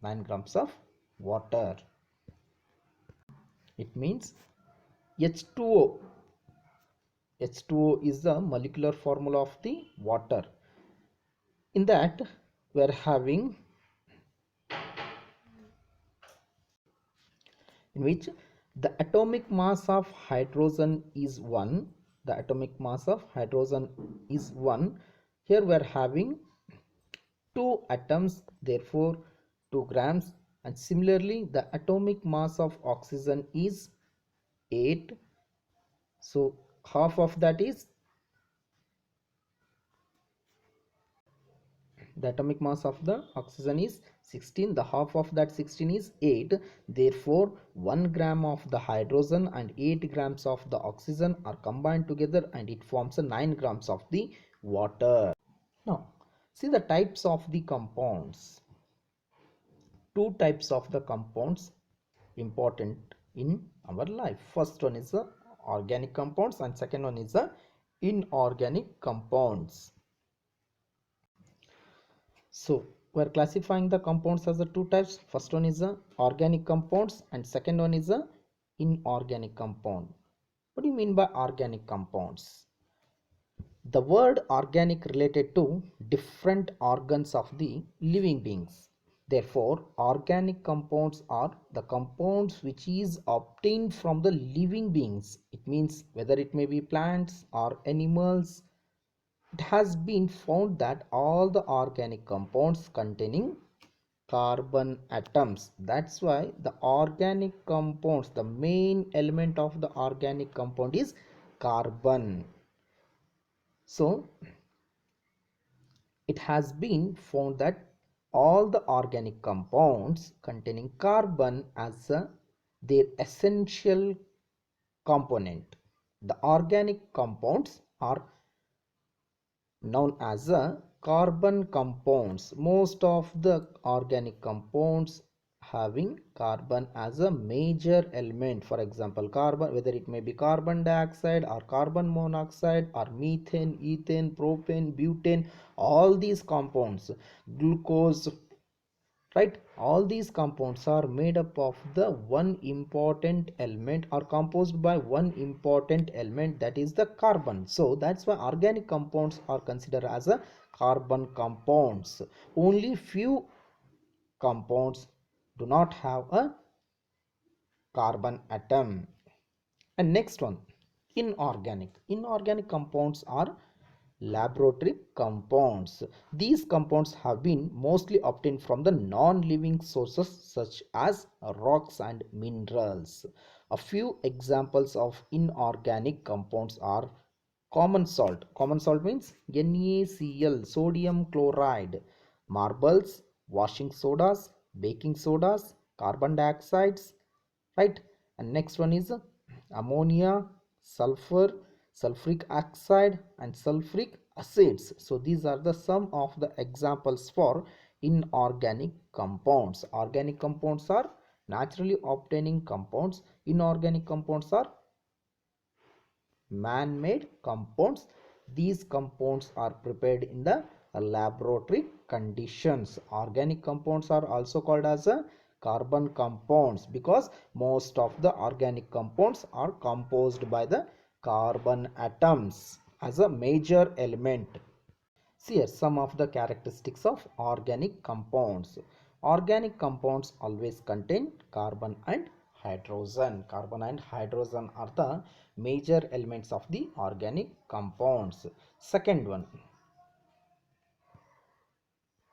9 grams of water. It means H2O. H2O is the molecular formula of the water. In that, we are having, in which the atomic mass of hydrogen is 1. The atomic mass of hydrogen is 1. Here we are having 2 atoms, therefore 2 grams. And similarly, the atomic mass of oxygen is 8. So half of that is, the atomic mass of the oxygen is 16. The half of that 16 is 8. Therefore 1 gram of the hydrogen and 8 grams of the oxygen are combined together and it forms a 9 grams of the water. Now see the types of the compounds. Two types of the compounds important in our life. First one is the organic compounds and second one is the inorganic compounds. So we are classifying the compounds as the two types. First one is the organic compounds and second one is the inorganic compound. What do you mean by organic compounds? The word organic related to different organs of the living beings. Therefore, organic compounds are the compounds which is obtained from the living beings. It means whether it may be plants or animals. It has been found that all the organic compounds containing carbon atoms. That's why the organic compounds, the main element of the organic compound is carbon. So it has been found that all the organic compounds containing carbon as their essential component. The organic compounds are known as carbon compounds. Most of the organic compounds having carbon as a major element. For example, carbon, whether it may be carbon dioxide or carbon monoxide or methane, ethane, propane, butane, all these compounds, glucose, right, all these compounds are made up of the one important element or composed by one important element, that is the carbon. So that's why organic compounds are considered as a carbon compounds. Only few compounds do not have a carbon atom. And next one, inorganic compounds are laboratory compounds. These compounds have been mostly obtained from the non-living sources such as rocks and minerals. A few examples of inorganic compounds are common salt. Common salt means NaCl, sodium chloride, marbles, washing sodas, baking sodas, carbon dioxides, right? And next one is ammonia, sulfur, sulfuric oxide and sulfuric acids. So these are the some of the examples for inorganic compounds. Organic compounds are naturally obtaining compounds. Inorganic compounds are man-made compounds. These compounds are prepared in the laboratory conditions. Organic compounds are also called as a carbon compounds because most of the organic compounds are composed by the carbon atoms as a major element. See here some of the characteristics of organic compounds. Organic compounds always contain carbon and hydrogen. Carbon and hydrogen are the major elements of the organic compounds. Second one,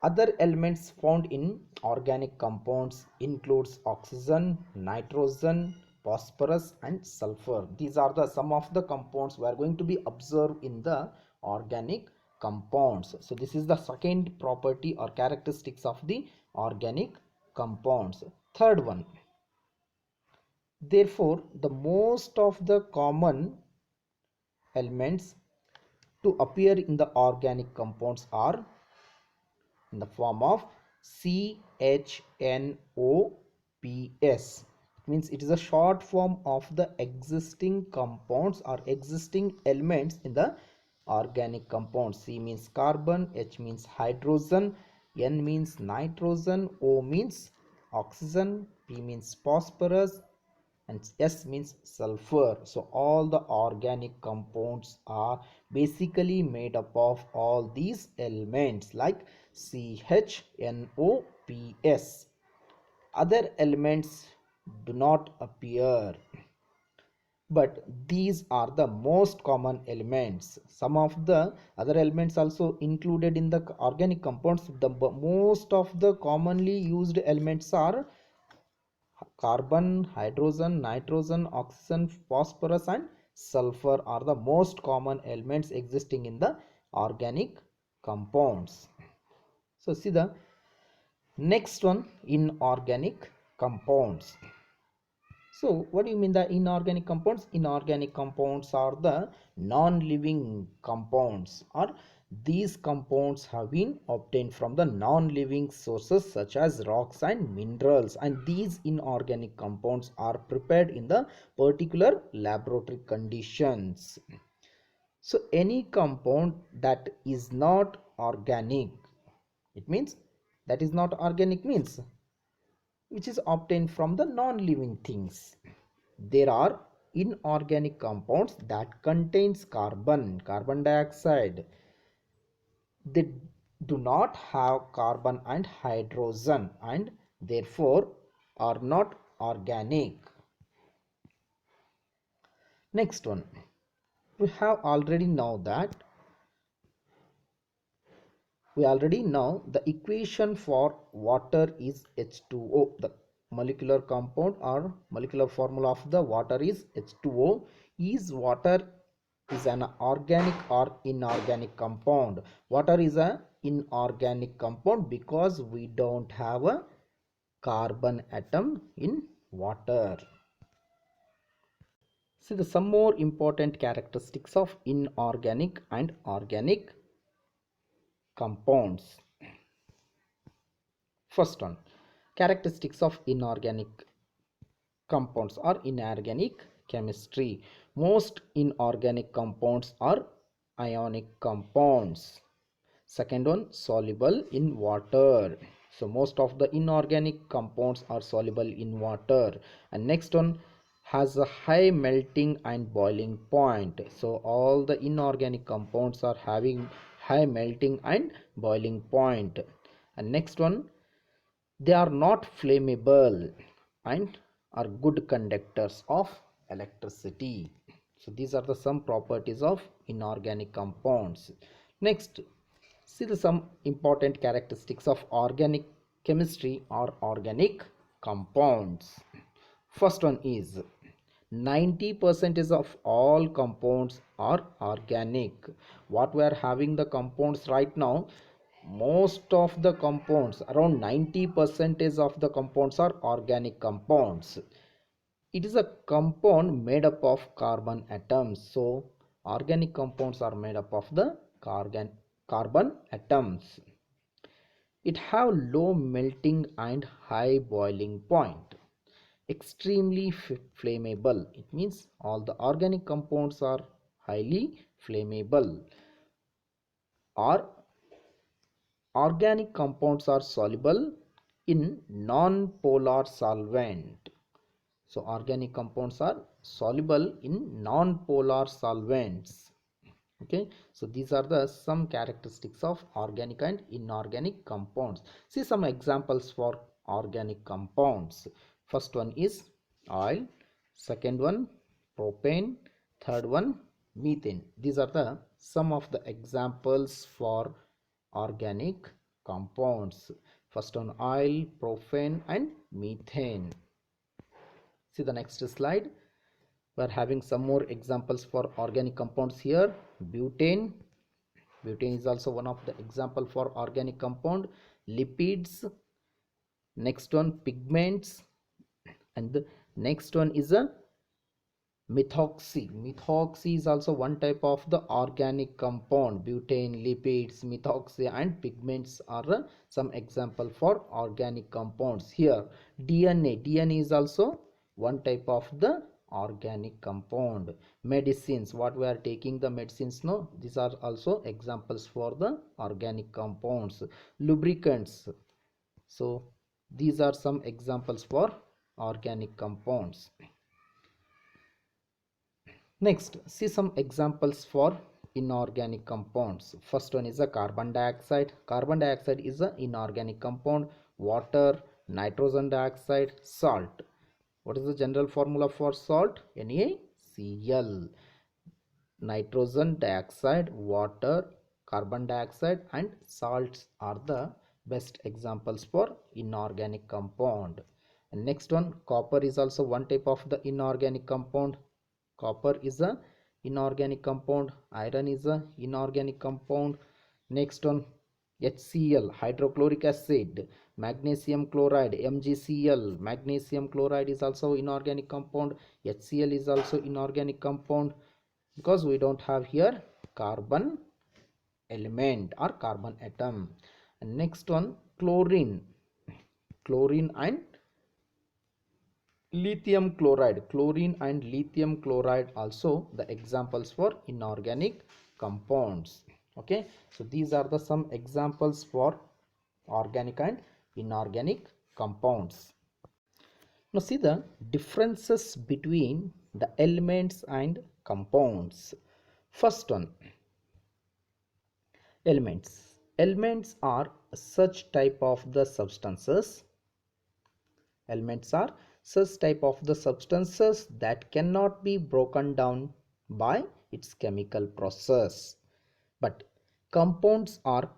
other elements found in organic compounds includes oxygen, nitrogen, phosphorus and sulfur. These are the some of the compounds we are going to be observed in the organic compounds. So this is the second property or characteristics of the organic compounds. Third one, therefore the most of the common elements to appear in the organic compounds are in the form of CHNOPS. It means it is a short form of the existing compounds or existing elements in the organic compound. C means carbon, H means hydrogen, N means nitrogen, O means oxygen, P means phosphorus, and S means sulfur. So all the organic compounds are basically made up of all these elements like CHNOPS. Other elements do not appear, but these are the most common elements. Some of the other elements also included in the organic compounds. The most of the commonly used elements are carbon, hydrogen, nitrogen, oxygen, phosphorus, and sulfur are the most common elements existing in the organic compounds. So see the next one, inorganic compounds. So what do you mean the inorganic compounds? Inorganic compounds are the non-living compounds, or these compounds have been obtained from the non-living sources such as rocks and minerals, and these inorganic compounds are prepared in the particular laboratory conditions. So any compound that is not organic, it means that is not organic means which is obtained from the non-living things. There are inorganic compounds that contains carbon dioxide. They do not have carbon and hydrogen and therefore are not organic. Next one, we have already know that we already know the equation for water is H2O. The molecular compound or molecular formula of the water is H2O. Is water is an organic or inorganic compound? Water is an inorganic compound because we don't have a carbon atom in water. See some more important characteristics of inorganic and organic compounds. First one, characteristics of inorganic compounds or inorganic chemistry. Most inorganic compounds are ionic compounds. Second one, soluble in water. So most of the inorganic compounds are soluble in water. And next one, has a high melting and boiling point. So all the inorganic compounds are having high melting and boiling point. And next one, they are not flammable and are good conductors of electricity. So these are the some properties of inorganic compounds. Next, see some important characteristics of organic chemistry or organic compounds. First one is 90% of all compounds are organic. What we are having the compounds right now, most of the compounds, around 90% of the compounds are organic compounds. It is a compound made up of carbon atoms. So organic compounds are made up of the carbon atoms. It have low melting and high boiling point. Extremely flammable. It means all the organic compounds are highly flammable. Or organic compounds are soluble in non-polar solvent. So organic compounds are soluble in non-polar solvents. Okay, so these are the some characteristics of organic and inorganic compounds. See some examples for organic compounds. First one is oil, second one propane, third one methane. These are the some of the examples for organic compounds. First one oil, propane and methane. See the next slide. We are having some more examples for organic compounds here. Butane. Butane is also one of the example for organic compound. Lipids. Next one pigments. And the next one is a Methoxy is also one type of the organic compound. Butane, lipids, methoxy and pigments are some example for organic compounds. Here DNA is also one type of the organic compound. Medicines, what we are taking the medicines, no, these are also examples for the organic compounds. Lubricants, so these are some examples for organic compounds. Next, see some examples for inorganic compounds. First one is a carbon dioxide. Carbon dioxide is an inorganic compound. Water, nitrogen dioxide, salt. What is the general formula for salt? NaCl. Nitrogen dioxide, water, carbon dioxide and salts are the best examples for inorganic compound. And next one, copper is also one type of the inorganic compound. Copper is a inorganic compound. Iron is a inorganic compound. Next one, HCl, hydrochloric acid. Magnesium chloride, MgCl. Magnesium chloride is also inorganic compound. HCl is also inorganic compound because we don't have here carbon element or carbon atom. And next one, chlorine. Chlorine and lithium chloride. Chlorine and lithium chloride also the examples for inorganic compounds. Okay, so these are the some examples for organic and inorganic compounds. Now see the differences between the elements and compounds. First one, elements. Elements are such type of the substances. Elements are such type of the substances that cannot be broken down by its chemical process. But compounds are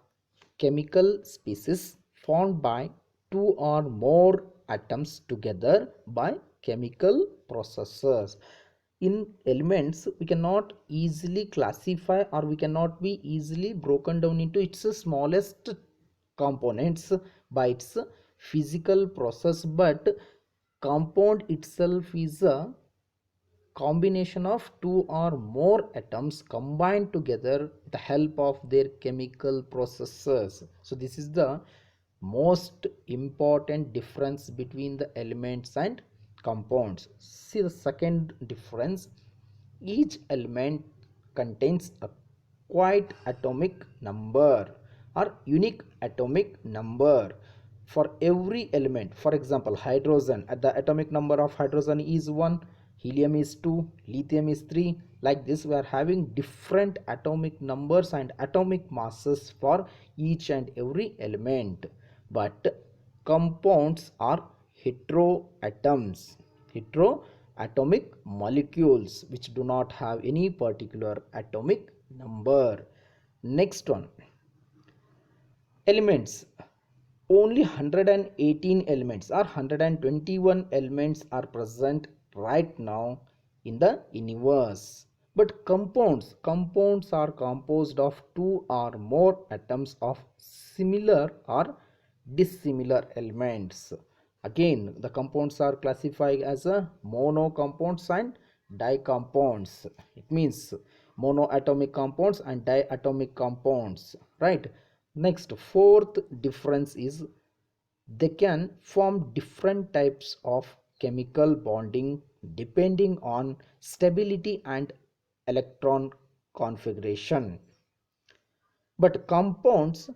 chemical species formed by two or more atoms together by chemical processes. In elements, we cannot easily classify or we cannot be easily broken down into its smallest components by its physical process, but compound itself is a combination of two or more atoms combined together with the help of their chemical processes. So this is the most important difference between the elements and compounds. See the second difference, each element contains a quiet atomic number or unique atomic number for every element. For example, hydrogen, the atomic number of hydrogen is 1, helium is 2, lithium is 3. Like this, we are having different atomic numbers and atomic masses for each and every element. But compounds are heteroatoms, heteroatomic molecules which do not have any particular atomic number. Next one, elements. Only 118 elements or 121 elements are present right now in the universe. But compounds are composed of two or more atoms of similar or dissimilar elements. Again, the compounds are classified as a mono compounds and dicompounds. It means monoatomic compounds and diatomic compounds, right? Next, fourth difference is they can form different types of chemical bonding depending on stability and electron configuration. But compounds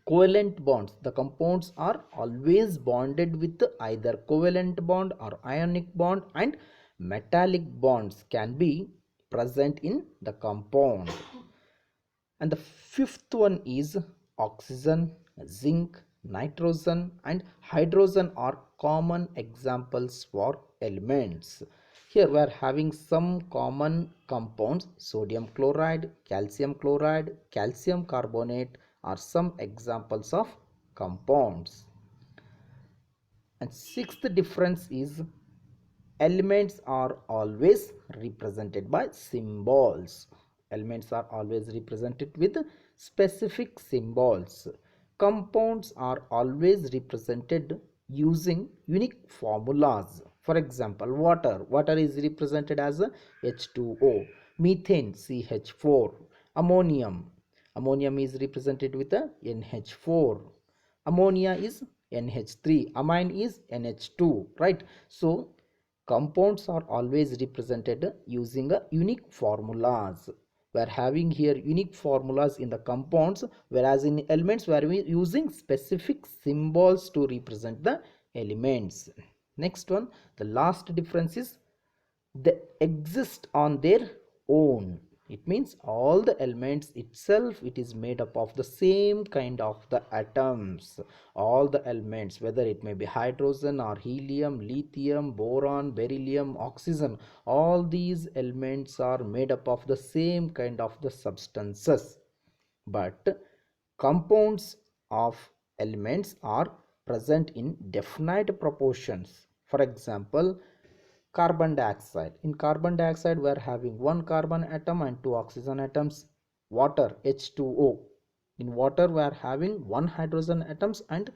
covalent bonds, the compounds are always bonded with either covalent bond or ionic bond, and metallic bonds can be present in the compound. And the fifth one is oxygen, zinc, nitrogen and hydrogen are common examples for elements. Here we are having some common compounds, sodium chloride, calcium carbonate are some examples of compounds. And sixth difference is elements are always represented by symbols. Elements are always represented with specific symbols. Compounds are always represented using unique formulas. For example, water is represented as a H2O, methane CH4, ammonium is represented with a NH4, ammonia is NH3, amine is NH2, right? So compounds are always represented using a unique formulas. We are having here unique formulas in the compounds, whereas in elements we are using specific symbols to represent the elements. Next one, the last difference is they exist on their own. It means all the elements itself, it is made up of the same kind of the atoms. All the elements, whether it may be hydrogen or helium, lithium, boron, beryllium, oxygen, all these elements are made up of the same kind of the substances, but compounds of elements are present in definite proportions. For example, carbon dioxide. In carbon dioxide we are having one carbon atom and two oxygen atoms. Water, H2O, in water we are having one hydrogen atoms and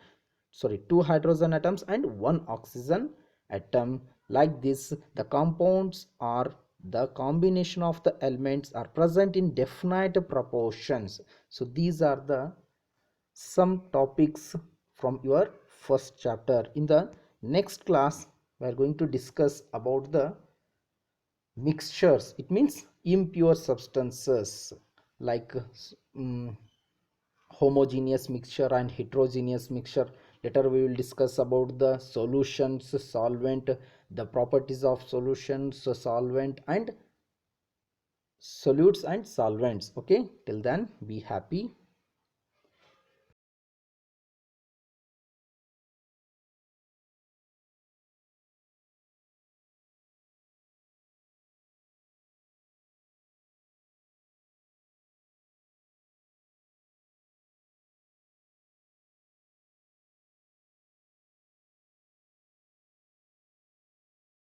two hydrogen atoms and one oxygen atom. Like this, the compounds are the combination of the elements are present in definite proportions. So these are the some topics from your first chapter. In the next class we are going to discuss about the mixtures. It means impure substances like homogeneous mixture and heterogeneous mixture. Later we will discuss about the solutions, solvent, the properties of solutions, solvent and solutes and solvents. Okay, till then be happy.